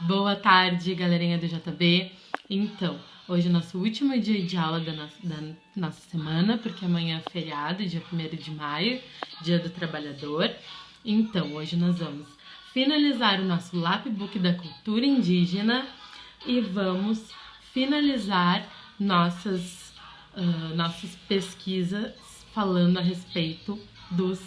Boa tarde, galerinha do JB. Então, hoje é o nosso último dia de aula da nossa semana, porque amanhã é feriado, dia 1º de maio, dia do trabalhador. Então, hoje nós vamos finalizar o nosso Lapbook da cultura indígena e vamos finalizar nossas pesquisas falando a respeito dos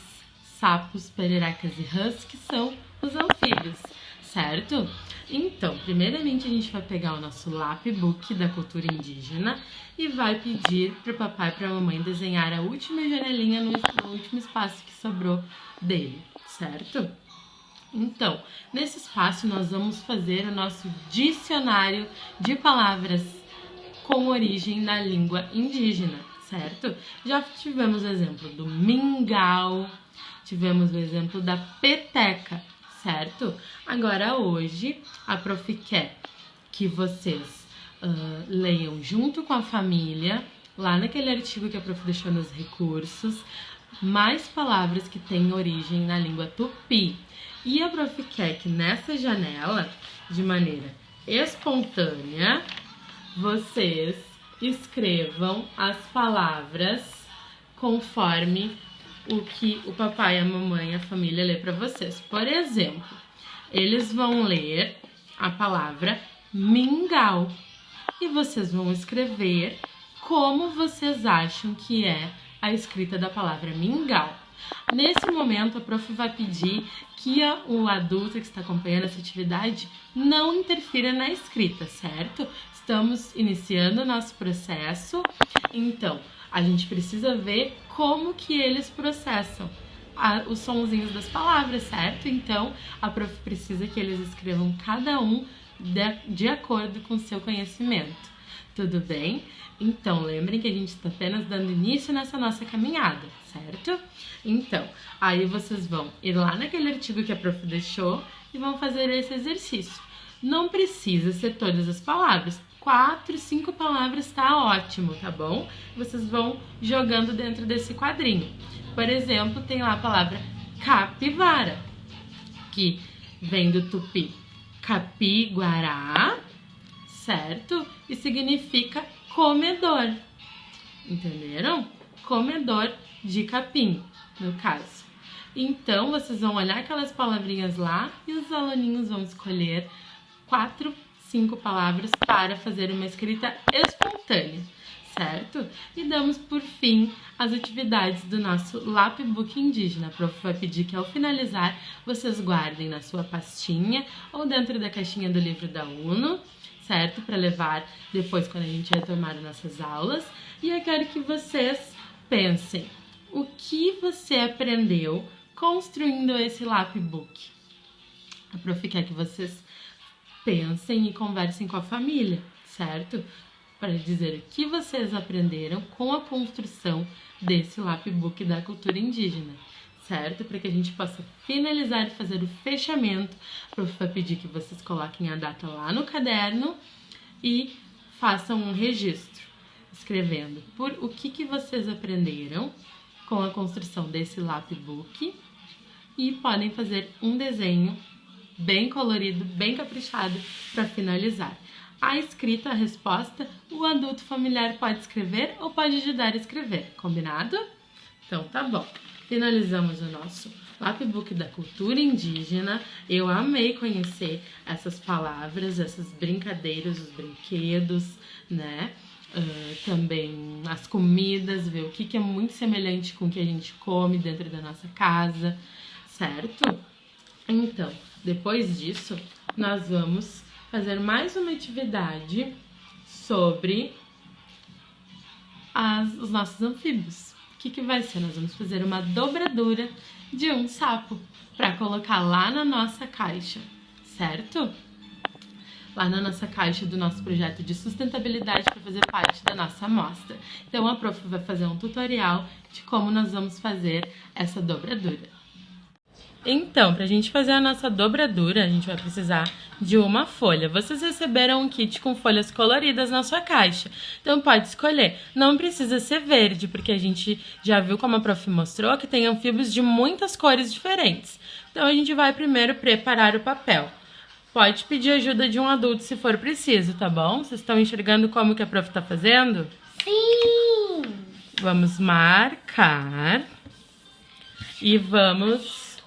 sapos, pererecas e rãs, que são os anfíbios, certo? Então, primeiramente a gente vai pegar o nosso Lapbook da cultura indígena e vai pedir pro papai e pra mamãe desenhar a última janelinha no último espaço que sobrou dele, certo? Então, nesse espaço nós vamos fazer o nosso dicionário de palavras com origem na língua indígena, certo? Já tivemos o exemplo do mingau, tivemos o exemplo da peteca, certo? Agora hoje a prof quer que vocês leiam junto com a família, lá naquele artigo que a prof deixou nos recursos, mais palavras que têm origem na língua tupi. E a prof quer que nessa janela, de maneira espontânea, vocês escrevam as palavras conforme o que o papai, a mamãe e a família lê para vocês. Por exemplo, eles vão ler a palavra mingau e vocês vão escrever como vocês acham que é a escrita da palavra mingau. Nesse momento, a prof vai pedir que o adulto que está acompanhando essa atividade não interfira na escrita, certo? Estamos iniciando o nosso processo, então a gente precisa ver como que eles processam os sonzinhos das palavras, certo? Então, a prof precisa que eles escrevam cada um de acordo com o seu conhecimento. Tudo bem? Então, lembrem que a gente está apenas dando início nessa nossa caminhada, certo? Então, aí vocês vão ir lá naquele artigo que a prof deixou e vão fazer esse exercício. Não precisa ser todas as palavras. 4, 5 palavras tá ótimo, tá bom? Vocês vão jogando dentro desse quadrinho. Por exemplo, tem lá a palavra capivara, que vem do tupi capi-guará, certo? E significa comedor, entenderam? Comedor de capim, no caso. Então, vocês vão olhar aquelas palavrinhas lá e os aluninhos vão escolher 4, 5 palavras para fazer uma escrita espontânea, certo? E damos por fim as atividades do nosso Lapbook indígena. A prof vai pedir que ao finalizar vocês guardem na sua pastinha ou dentro da caixinha do livro da UNO, certo? Para levar depois quando a gente retomar as nossas aulas. E eu quero que vocês pensem o que você aprendeu construindo esse Lapbook. A prof quer que vocês pensem e conversem com a família, certo? Para dizer o que vocês aprenderam com a construção desse Lapbook da cultura indígena, certo? Para que a gente possa finalizar e fazer o fechamento. A prof vai pedir que vocês coloquem a data lá no caderno e façam um registro, escrevendo por o que vocês aprenderam com a construção desse Lapbook e podem fazer um desenho bem colorido, bem caprichado para finalizar. A escrita, a resposta, o adulto familiar pode escrever ou pode ajudar a escrever, combinado? Então tá bom. Finalizamos o nosso Lapbook da cultura indígena. Eu amei conhecer essas palavras, essas brincadeiras, os brinquedos, né? Também as comidas, ver o que é muito semelhante com o que a gente come dentro da nossa casa, certo? Então, depois disso, nós vamos fazer mais uma atividade sobre os nossos anfíbios. O que vai ser? Nós vamos fazer uma dobradura de um sapo para colocar lá na nossa caixa, certo? Lá na nossa caixa do nosso projeto de sustentabilidade para fazer parte da nossa amostra. Então, a prof vai fazer um tutorial de como nós vamos fazer essa dobradura. Então, para a gente fazer a nossa dobradura, a gente vai precisar de uma folha. Vocês receberam um kit com folhas coloridas na sua caixa, então pode escolher. Não precisa ser verde, porque a gente já viu, como a prof mostrou, que tem anfíbios de muitas cores diferentes. Então, a gente vai primeiro preparar o papel. pode pedir ajuda de um adulto se for preciso, tá bom? Vocês estão enxergando como que a prof tá fazendo? Sim! Vamos marcar e vamos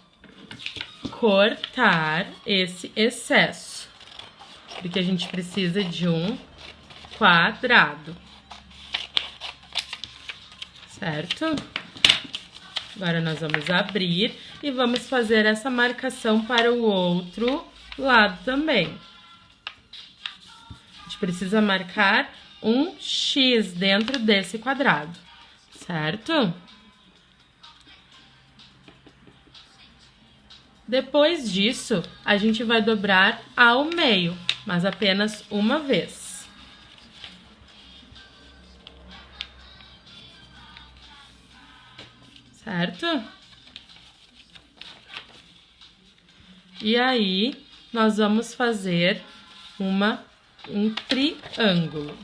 cortar esse excesso, porque a gente precisa de um quadrado, certo? Agora nós vamos abrir e vamos fazer essa marcação para o outro lado também. A gente precisa marcar um X dentro desse quadrado, certo? Depois disso, a gente vai dobrar ao meio, mas apenas uma vez. Certo? E aí, nós vamos fazer um triângulo.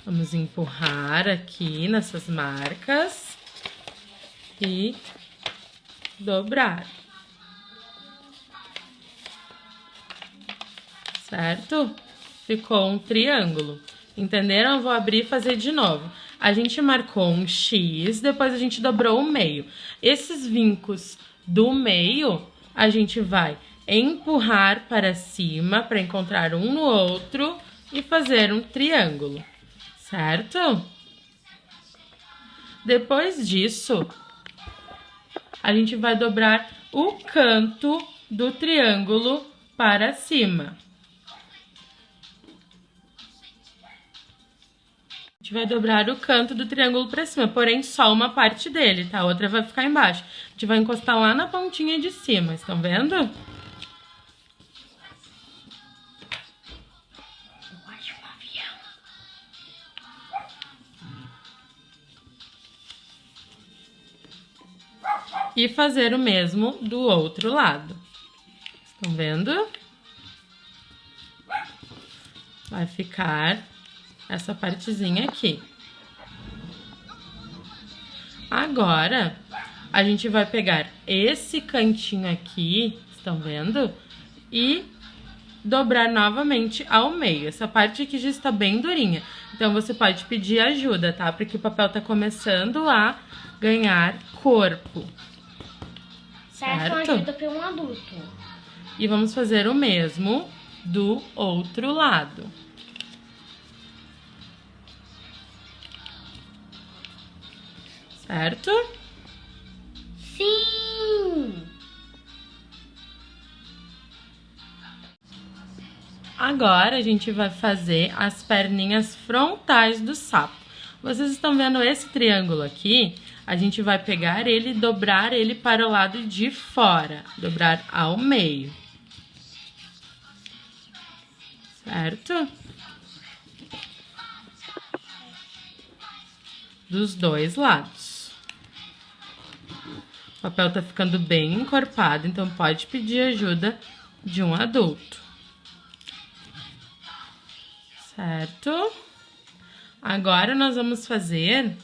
Vamos empurrar aqui nessas marcas e dobrar. Certo? Ficou um triângulo. Entenderam? Eu vou abrir e fazer de novo. A gente marcou um X, depois a gente dobrou o meio. Esses vincos do meio, a gente vai empurrar para cima para encontrar um no outro e fazer um triângulo. Certo? Depois disso, a gente vai dobrar o canto do triângulo para cima. A gente vai dobrar o canto do triângulo para cima, porém só uma parte dele, tá? A outra vai ficar embaixo. A gente vai encostar lá na pontinha de cima, estão vendo? E fazer o mesmo do outro lado. Estão vendo? Vai ficar essa partezinha aqui. Agora, a gente vai pegar esse cantinho aqui, estão vendo? E dobrar novamente ao meio. Essa parte aqui já está bem durinha. Então, você pode pedir ajuda, tá? Porque o papel tá começando a ganhar corpo. Certo? Ajuda para um adulto. E vamos fazer o mesmo do outro lado. Certo? Sim! Agora, a gente vai fazer as perninhas frontais do sapo. Vocês estão vendo esse triângulo aqui? A gente vai pegar ele e dobrar ele para o lado de fora. Dobrar ao meio. Certo? Dos dois lados. O papel tá ficando bem encorpado, então pode pedir ajuda de um adulto. Certo? Agora nós vamos fazer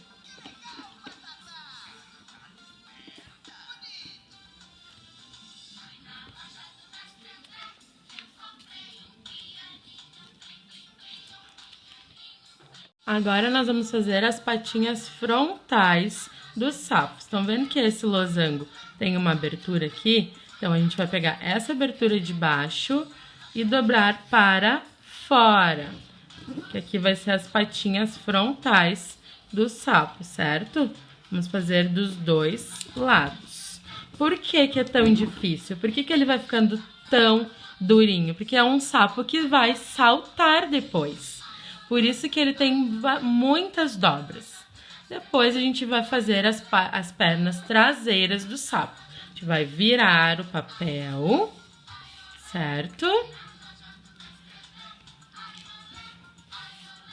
as patinhas frontais do sapo. Estão vendo que esse losango tem uma abertura aqui? Então, a gente vai pegar essa abertura de baixo e dobrar para fora. Que aqui vai ser as patinhas frontais do sapo, certo? Vamos fazer dos dois lados. Por que que é tão difícil? Por que que ele vai ficando tão durinho? Porque é um sapo que vai saltar depois. Por isso que ele tem muitas dobras. Depois a gente vai fazer as pernas traseiras do sapo. A gente vai virar o papel, certo?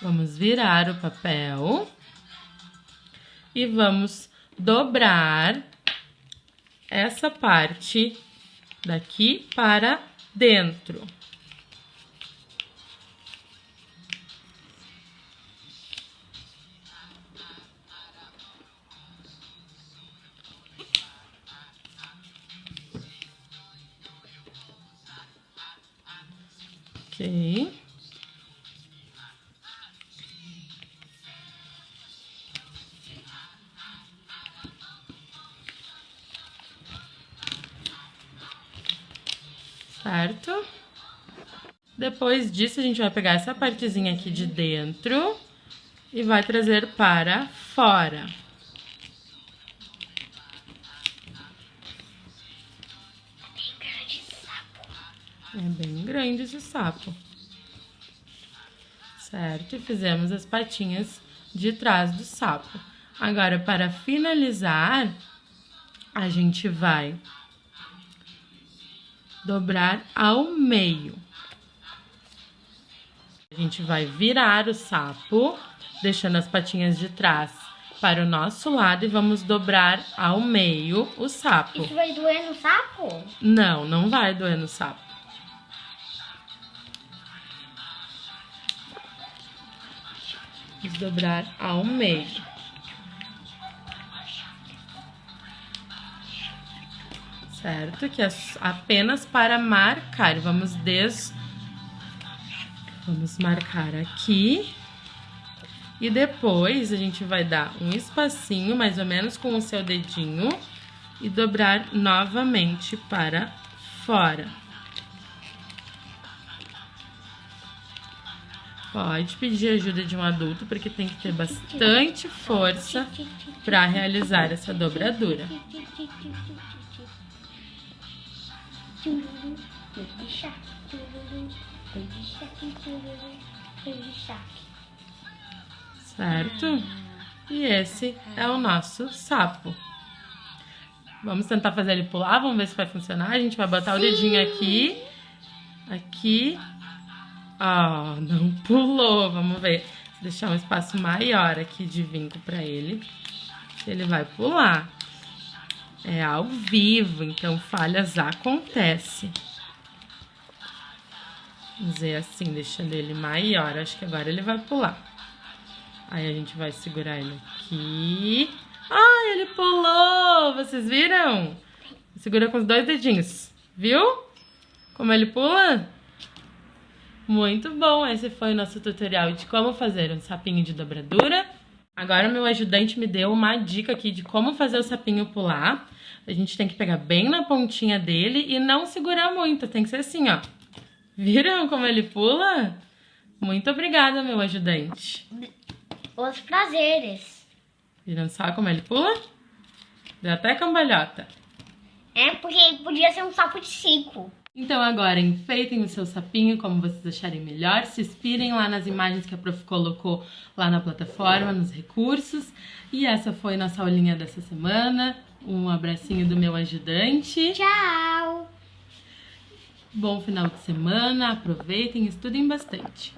Vamos virar o papel e vamos dobrar essa parte daqui para dentro. Ok. Certo? Depois disso, a gente vai pegar essa partezinha aqui de dentro e vai trazer para fora. É bem grande esse sapo. Certo? E fizemos as patinhas de trás do sapo. Agora, para finalizar, a gente vai dobrar ao meio. A gente vai virar o sapo, deixando as patinhas de trás para o nosso lado e vamos dobrar ao meio o sapo. Isso vai doer no sapo? Não, não vai doer no sapo. Vamos dobrar ao meio. Certo? Que é apenas para marcar. Vamos marcar aqui. E depois a gente vai dar um espacinho, mais ou menos com o seu dedinho, e dobrar novamente para fora. Pode pedir ajuda de um adulto, porque tem que ter bastante força para realizar essa dobradura. Certo? E esse é o nosso sapo. Vamos tentar fazer ele pular, vamos ver se vai funcionar. A gente vai botar o dedinho aqui. Aqui. Ah, não pulou. Vamos ver. Vou deixar um espaço maior aqui de vinco para ele. Ele vai pular. É ao vivo, então falhas acontecem. Vamos ver assim, deixando ele maior. Acho que agora ele vai pular. Aí a gente vai segurar ele aqui. Ah, ele pulou! Vocês viram? Segura com os dois dedinhos. Viu? Como ele pula? Muito bom! Esse foi o nosso tutorial de como fazer um sapinho de dobradura. Agora meu ajudante me deu uma dica aqui de como fazer o sapinho pular. A gente tem que pegar bem na pontinha dele e não segurar muito. Tem que ser assim, ó. Viram como ele pula? Muito obrigada, meu ajudante. Os prazeres. Viram só como ele pula? Deu até cambalhota. É, porque podia ser um sapo de 5. Então agora enfeitem o seu sapinho como vocês acharem melhor. Se inspirem lá nas imagens que a Prof colocou lá na plataforma, nos recursos. E essa foi nossa aulinha dessa semana. Um abracinho do meu ajudante. Tchau! Bom final de semana, aproveitem e estudem bastante.